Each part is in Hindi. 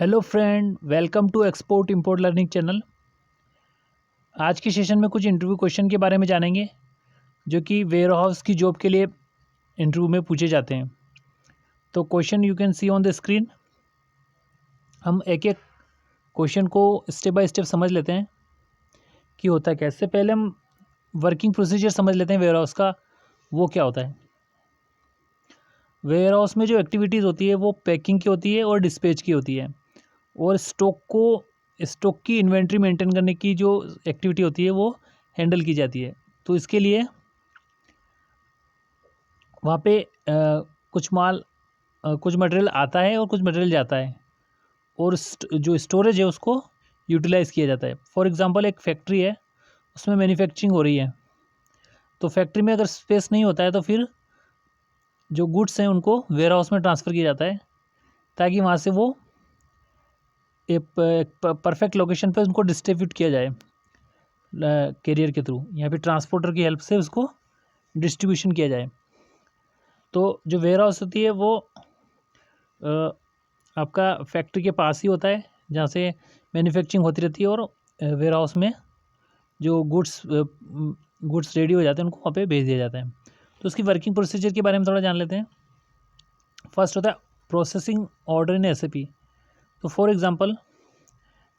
Hello friend, welcome to export import learning channel. आज के सेशन में कुछ इंटरव्यू क्वेश्चन के बारे में जानेंगे जो कि वेयर हाउस की जॉब के लिए इंटरव्यू में पूछे जाते हैं। तो question you can see on the screen. हम एक एक क्वेश्चन को स्टेप बाय स्टेप समझ लेते हैं कि होता है कैसे। पहले हम वर्किंग प्रोसीजर समझ लेते हैं वेयर हाउस का, वो क्या होता है। वेयर हाउस में जो एक्टिविटीज़ होती है वो पैकिंग की होती है और डिस्पैच की होती है, और स्टॉक की इन्वेंट्री मेंटेन करने की जो एक्टिविटी होती है वो हैंडल की जाती है। तो इसके लिए वहाँ पे कुछ मटेरियल आता है और कुछ मटेरियल जाता है, और जो स्टोरेज है उसको यूटिलाइज़ किया जाता है। फॉर एग्जांपल एक फैक्ट्री है, उसमें मैन्युफैक्चरिंग हो रही है, तो फैक्ट्री में अगर स्पेस नहीं होता है तो फिर जो गुड्स हैं उनको वेयर हाउस में ट्रांसफ़र किया जाता है, ताकि वहाँ से वो एक परफेक्ट लोकेशन पे उनको डिस्ट्रीब्यूट किया जाए कैरियर के थ्रू, यहाँ पे ट्रांसपोर्टर की हेल्प से उसको डिस्ट्रीब्यूशन किया जाए। तो जो वेयर हाउस होती है वो आपका फैक्ट्री के पास ही होता है, जहाँ से मैन्युफैक्चरिंग होती रहती है, और वेयर हाउस में जो गुड्स रेडी हो जाते हैं उनको वहाँ पे भेज दिया जाता है। तो उसकी वर्किंग प्रोसीजर के बारे में थोड़ा जान लेते हैं। फर्स्ट होता है प्रोसेसिंग ऑर्डर इन एसएपी। तो फॉर एग्जांपल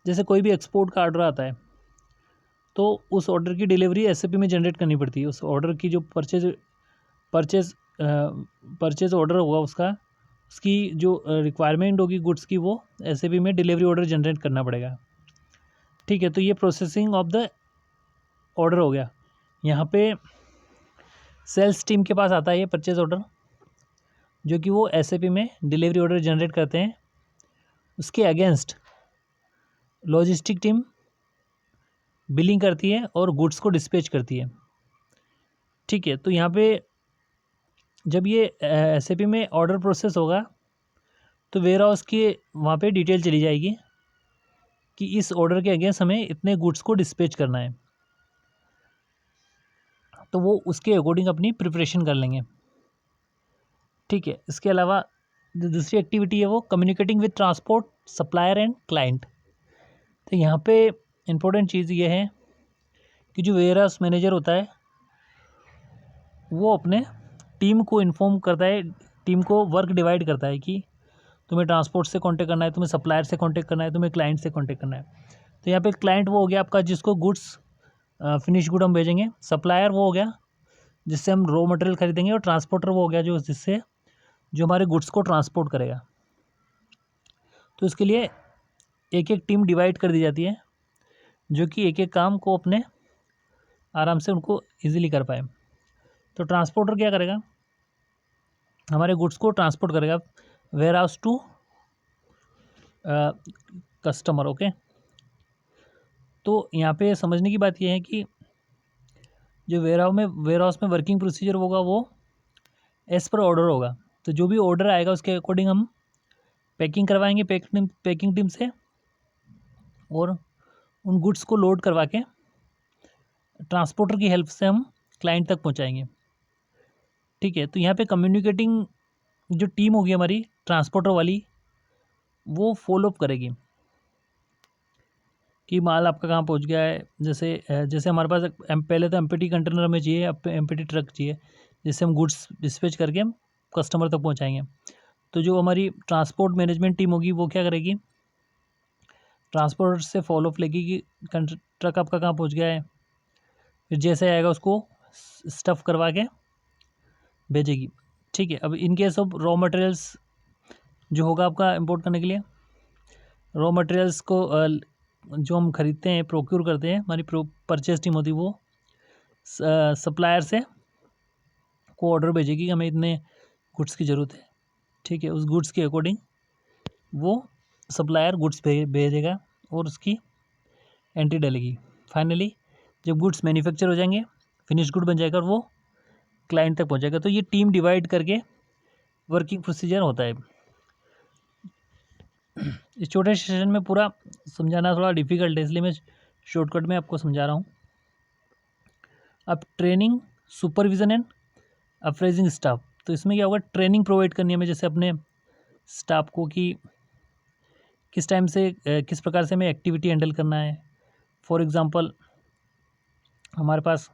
जैसे कोई भी एक्सपोर्ट का ऑर्डर आता है, तो उस ऑर्डर की डिलीवरी एसएपी में जनरेट करनी पड़ती है। उस ऑर्डर की जो परचेज ऑर्डर होगा उसकी जो रिक्वायरमेंट होगी गुड्स की, वो एसएपी में डिलीवरी ऑर्डर जनरेट करना पड़ेगा। ठीक है, तो ये प्रोसेसिंग ऑफ द ऑर्डर हो गया। यहाँ पे सेल्स टीम के पास आता है ये परचेज ऑर्डर, जो कि वो एसएपी में डिलीवरी ऑर्डर जनरेट करते हैं। उसके अगेंस्ट लॉजिस्टिक टीम बिलिंग करती है और गुड्स को डिस्पैच करती है। ठीक है, तो यहाँ पे जब ये एसएपी में ऑर्डर प्रोसेस होगा तो वेयर हाउस की वहाँ पे डिटेल चली जाएगी कि इस ऑर्डर के अगेंस्ट हमें इतने गुड्स को डिस्पैच करना है, तो वो उसके अकॉर्डिंग अपनी प्रिपरेशन कर लेंगे। ठीक है, इसके अलावा जो दूसरी एक्टिविटी है वो communicating with transport supplier and client. तो यहाँ पे इम्पोर्टेंट चीज़ ये है कि जो वेयर हाउस मैनेजर होता है वो अपने टीम को इन्फॉर्म करता है, टीम को वर्क डिवाइड करता है कि तुम्हें ट्रांसपोर्ट से कांटेक्ट करना है, तुम्हें सप्लायर से कांटेक्ट करना है, तुम्हें क्लाइंट से कांटेक्ट करना है। तो यहाँ पे क्लाइंट वो हो गया आपका जिसको गुड्स फिनिश गुड हम भेजेंगे, सप्लायर वो हो गया जिससे हम रॉ मटेरियल खरीदेंगे, और ट्रांसपोर्टर वो हो गया जो हमारे गुड्स को ट्रांसपोर्ट करेगा। तो इसके लिए एक एक टीम डिवाइड कर दी जाती है, जो कि एक एक काम को अपने आराम से उनको ईजिली कर पाए। तो ट्रांसपोर्टर क्या करेगा, हमारे गुड्स को ट्रांसपोर्ट करेगा warehouse to customer. Okay, तो यहाँ पे समझने की बात यह है कि जो वेयर हाउस में वर्किंग प्रोसीजर होगा वो एज़ पर ऑर्डर होगा। तो जो भी ऑर्डर आएगा उसके अकॉर्डिंग हम पैकिंग करवाएंगे पैकिंग टीम से, और उन गुड्स को लोड करवा के ट्रांसपोर्टर की हेल्प से हम क्लाइंट तक पहुंचाएंगे। ठीक है, तो यहाँ पे कम्युनिकेटिंग जो टीम होगी हमारी ट्रांसपोर्टर वाली, वो फॉलोअप करेगी कि माल आपका कहाँ पहुँच गया है। जैसे हमारे पास पहले तो एमपीटी कंटेनर हमें चाहिए, अब एमपीटी ट्रक चाहिए, जिससे हम गुड्स डिस्पैच करके हम कस्टमर तक पहुँचाएंगे। तो जो हमारी ट्रांसपोर्ट मैनेजमेंट टीम होगी वो क्या करेगी, ट्रांसपोर्टर से फॉलोअप लेगी कि ट्रक आपका कहाँ पहुँच गया है, फिर जैसे आएगा उसको स्टफ़ करवा के भेजेगी। ठीक है, अब in case of raw materials जो होगा आपका इंपोर्ट करने के लिए, रॉ मटेरियल्स को जो हम खरीदते हैं, प्रोक्योर करते हैं, हमारी परचेज टीम होती है वो सप्लायर से को ऑर्डर भेजेगी कि हमें इतने गुड्स की ज़रूरत है। ठीक है, उस गुड्स के अकॉर्डिंग वो सप्लायर गुड्स भेजेगा और उसकी एंट्री डालेगी। फाइनली जब गुड्स मैन्युफैक्चर हो जाएंगे, फिनिश गुड बन जाएगा और वो क्लाइंट तक पहुंचेगा। तो ये टीम डिवाइड करके वर्किंग प्रोसीजर होता है। इस छोटे सेशन में पूरा समझाना थोड़ा डिफ़िकल्ट है, इसलिए मैं शॉर्टकट में आपको समझा रहा हूँ। अब training, supervision and appraising staff. तो इसमें क्या होगा, ट्रेनिंग प्रोवाइड करनी है हमें, जैसे अपने स्टाफ को कि किस टाइम से किस प्रकार से हमें एक्टिविटी हैंडल करना है। फॉर एग्ज़ाम्पल हमारे पास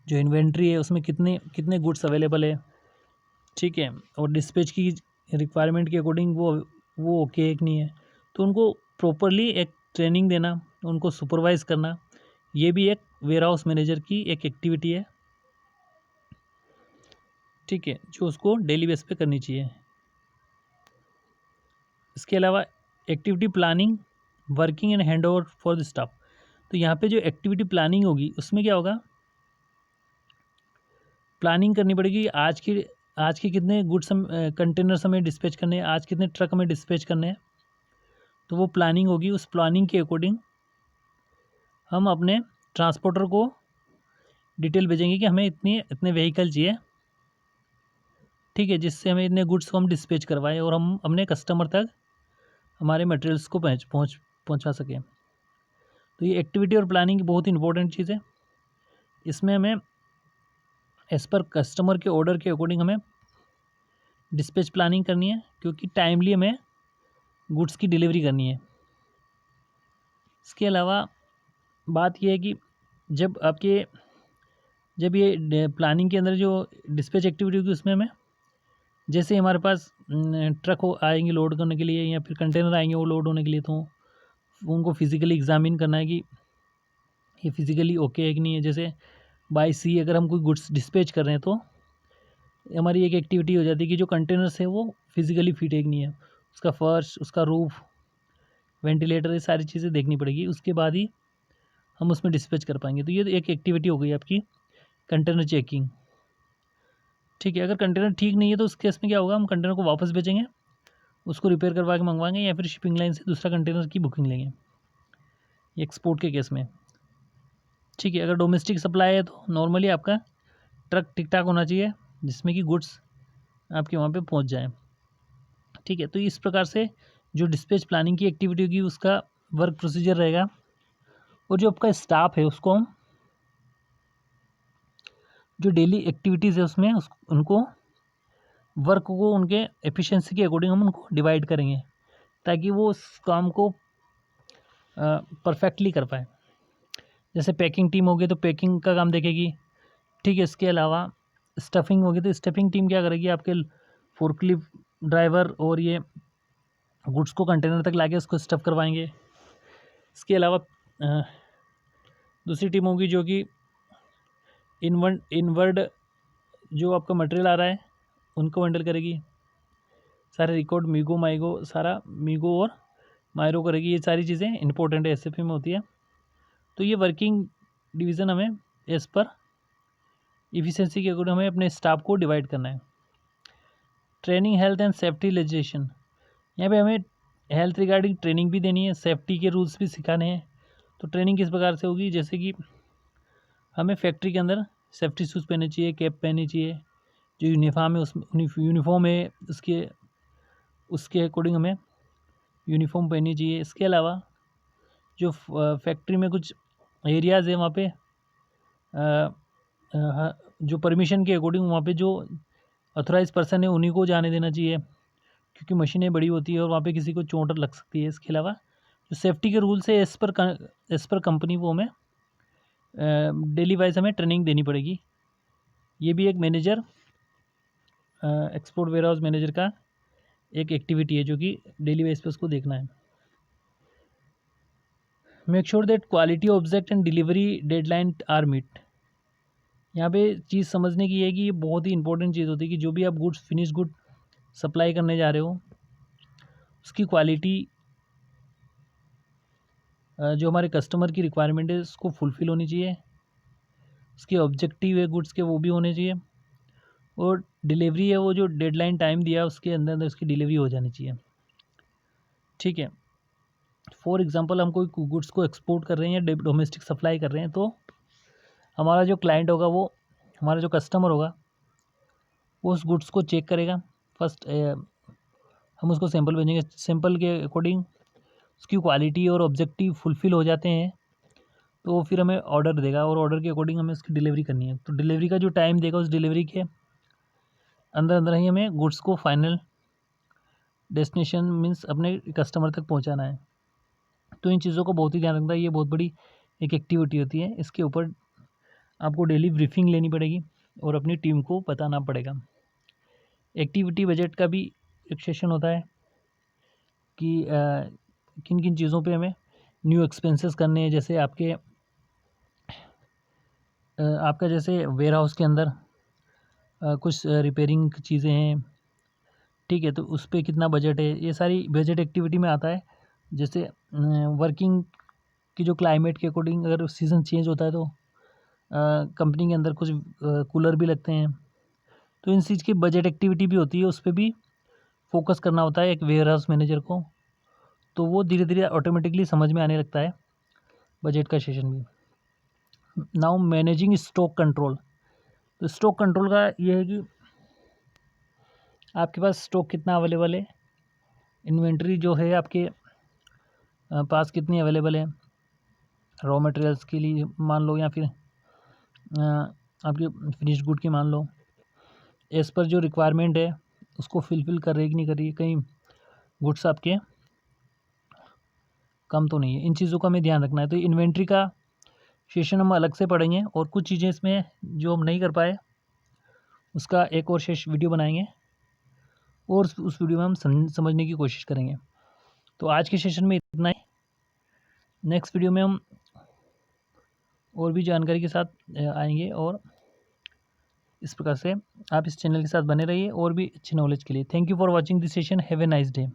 जो इन्वेंट्री है उसमें कितने कितने गुड्स अवेलेबल है, ठीक है, और डिस्पैच की रिक्वायरमेंट के अकॉर्डिंग वो ओके है कि नहीं है, तो उनको प्रॉपरली एक ट्रेनिंग देना, उनको सुपरवाइज़ करना, ये भी एक वेयर हाउस मैनेजर की एक एक्टिविटी है, ठीक है, जो उसको डेली बेस पे करनी चाहिए। इसके अलावा activity planning, working and hand over for the staff. तो यहाँ पे जो एक्टिविटी प्लानिंग होगी उसमें क्या होगा, प्लानिंग करनी पड़ेगी आज के कितने गुड्स कंटेनर्स हमें डिस्पैच करने हैं, आज कितने ट्रक हमें डिस्पैच करने हैं, तो वो प्लानिंग होगी। उस प्लानिंग के अकॉर्डिंग हम अपने ट्रांसपोर्टर को डिटेल भेजेंगे कि हमें इतने व्हीकल चाहिए, ठीक है, जिससे हमें इतने गुड्स को हम डिस्पैच करवाएं और हम अपने कस्टमर तक हमारे मटेरियल्स को पहुंचा सकें। तो ये एक्टिविटी और प्लानिंग की बहुत इंपॉर्टेंट चीज़ है। इसमें हमें एज़ पर कस्टमर के ऑर्डर के अकॉर्डिंग हमें डिस्पैच प्लानिंग करनी है, क्योंकि टाइमली हमें गुड्स की डिलीवरी करनी है। इसके अलावा बात यह है कि जब ये प्लानिंग के अंदर जो डिस्पैच एक्टिविटी होगी उसमें हमें, जैसे हमारे पास ट्रक आएंगे लोड करने के लिए या फिर कंटेनर आएंगे वो लोड होने के लिए, तो उनको फिज़िकली एग्जामिन करना है कि ये फिज़िकली ओके है कि नहीं है। जैसे बाय सी अगर हम कोई गुड्स डिस्पैच कर रहे हैं तो हमारी एक एक्टिविटी हो जाती है कि जो कंटेनर्स है वो फिज़िकली फिट है कि नहीं है, उसका फर्श, उसका रूफ, वेंटिलेटर, ये सारी चीज़ें देखनी पड़ेगी, उसके बाद ही हम उसमें डिस्पैच कर पाएंगे। तो ये एक एक्टिविटी हो गई आपकी कंटेनर चेकिंग, ठीक है। अगर कंटेनर ठीक नहीं है तो उस केस में क्या होगा, हम कंटेनर को वापस भेजेंगे, उसको रिपेयर करवा के मंगवाएंगे या फिर शिपिंग लाइन से दूसरा कंटेनर की बुकिंग लेंगे, एक्सपोर्ट के केस में, ठीक है। अगर डोमेस्टिक सप्लाई है तो नॉर्मली आपका ट्रक ठीक ठाक होना चाहिए जिसमें कि गुड्स आपके वहाँ पे पहुँच जाए, ठीक है। तो इस प्रकार से जो डिस्पैच प्लानिंग की एक्टिविटी होगी उसका वर्क प्रोसीजर रहेगा। और जो आपका स्टाफ है उसको हम जो डेली एक्टिविटीज़ है उसमें उनको वर्क को उनके एफिशिएंसी के अकॉर्डिंग हम उनको डिवाइड करेंगे ताकि वो उस काम को परफेक्टली कर पाए। जैसे पैकिंग टीम होगी तो पैकिंग का काम देखेगी, ठीक है। इसके अलावा स्टफिंग होगी तो स्टफिंग टीम क्या करेगी, आपके फोर्कलिफ्ट ड्राइवर और ये गुड्स को कंटेनर तक लाके उसको स्टफ़ करवाएंगे। इसके अलावा दूसरी टीम होगी जो कि इनवर्ड जो आपका मटेरियल आ रहा है उनको हैंडल करेगी, सारे रिकॉर्ड मीगो और मायरो करेगी। ये सारी चीज़ें इंपॉर्टेंट है, एसएफपी में होती है। तो ये वर्किंग डिवीज़न हमें एज़ पर इफ़िशिएंसी के अकॉर्डिंग हमें अपने स्टाफ को डिवाइड करना है। Training, health and safety legislation, यहाँ पे हमें हेल्थ रिगार्डिंग ट्रेनिंग भी देनी है, सेफ्टी के रूल्स भी सिखाने हैं। तो ट्रेनिंग किस प्रकार से होगी, जैसे कि हमें फैक्ट्री के अंदर सेफ्टी शूज़ पहनने चाहिए, कैप पहननी चाहिए, जो यूनिफॉर्म है उसमें यूनिफॉर्म है उसके अकॉर्डिंग हमें यूनिफॉर्म पहननी चाहिए। इसके अलावा जो फैक्ट्री में कुछ एरियाज़ है वहाँ पे जो परमिशन के अकॉर्डिंग वहाँ पे जो ऑथराइज पर्सन है उन्हीं को जाने देना चाहिए, क्योंकि मशीनें बड़ी होती है और वहाँ पे किसी को चोट लग सकती है। इसके अलावा जो सेफ्टी के रूल्स है एज़ पर कंपनी वो हमें डेली वाइज हमें ट्रेनिंग देनी पड़ेगी। ये भी एक manager export warehouse manager का एक एक्टिविटी है जो कि डेली बेस पे उसको देखना है। Make sure that quality object and delivery deadline are meet. यहाँ पे चीज़ समझने की है कि ये बहुत ही इंपॉर्टेंट चीज़ होती है कि जो भी आप फिनिश गुड सप्लाई करने जा रहे हो उसकी क्वालिटी जो हमारे कस्टमर की रिक्वायरमेंट है उसको फुलफ़िल होनी चाहिए, उसके ऑब्जेक्टिव है गुड्स के वो भी होने चाहिए, और डिलीवरी है वो जो डेडलाइन टाइम दिया उसके अंदर अंदर उसकी डिलीवरी हो जानी चाहिए, ठीक है। फॉर एग्जांपल हम कोई गुड्स को एक्सपोर्ट कर रहे हैं या डोमेस्टिक सप्लाई कर रहे हैं, तो हमारा जो क्लाइंट होगा वो हमारा जो कस्टमर होगा वो उस गुड्स को चेक करेगा। फर्स्ट हम उसको सैंपल भेजेंगे, सैंपल के अकॉर्डिंग उसकी क्वालिटी और ऑब्जेक्टिव फुलफ़िल हो जाते हैं तो फिर हमें ऑर्डर देगा और ऑर्डर के अकॉर्डिंग हमें उसकी डिलीवरी करनी है। तो डिलीवरी का जो टाइम देगा उस डिलीवरी के अंदर अंदर ही हमें गुड्स को फाइनल डेस्टिनेशन मीन्स अपने कस्टमर तक पहुंचाना है। तो इन चीज़ों को बहुत ही ध्यान रखना है, ये बहुत बड़ी एक एक्टिविटी होती है। इसके ऊपर आपको डेली ब्रीफिंग लेनी पड़ेगी और अपनी टीम को बताना पड़ेगा। एक्टिविटी बजट का भी एक सेशन होता है कि किन किन चीज़ों पे हमें न्यू एक्सपेंसेस करने हैं। जैसे आपका जैसे वेयर हाउस के अंदर कुछ रिपेयरिंग की चीज़ें हैं, ठीक है, तो उस पे कितना बजट है, ये सारी बजट एक्टिविटी में आता है। जैसे वर्किंग की जो क्लाइमेट के अकॉर्डिंग अगर सीज़न चेंज होता है तो कंपनी के अंदर कुछ कूलर भी लगते हैं, तो इन चीज़ की बजट एक्टिविटी भी होती है, उस पर भी फोकस करना होता है एक वेयर हाउस मैनेजर को। तो वो धीरे धीरे ऑटोमेटिकली समझ में आने लगता है बजट का सेशन भी। Now managing stock control. तो स्टॉक कंट्रोल का ये है कि आपके पास स्टॉक कितना अवेलेबल है, इन्वेंट्री जो है आपके पास कितनी अवेलेबल है रॉ मटेरियल्स के लिए मान लो, या फिर आपके फिनिश गुड की मान लो। एज़ पर जो रिक्वायरमेंट है उसको फिलफिल कर रही है कि नहीं कर रही है, कहीं गुड्स आपके कम तो नहीं है। इन चीज़ों का हमें ध्यान रखना है। तो इन्वेंट्री का सेशन हम अलग से पढ़ेंगे, और कुछ चीज़ें इसमें जो हम नहीं कर पाए उसका एक और वीडियो बनाएंगे, और उस वीडियो में हम समझने की कोशिश करेंगे। तो आज के सेशन में इतना ही। नेक्स्ट वीडियो में हम और भी जानकारी के साथ आएंगे, और इस प्रकार से आप इस चैनल के साथ बने रहिए और भी अच्छी नॉलेज के लिए। Thank you for watching this session. Have a nice day.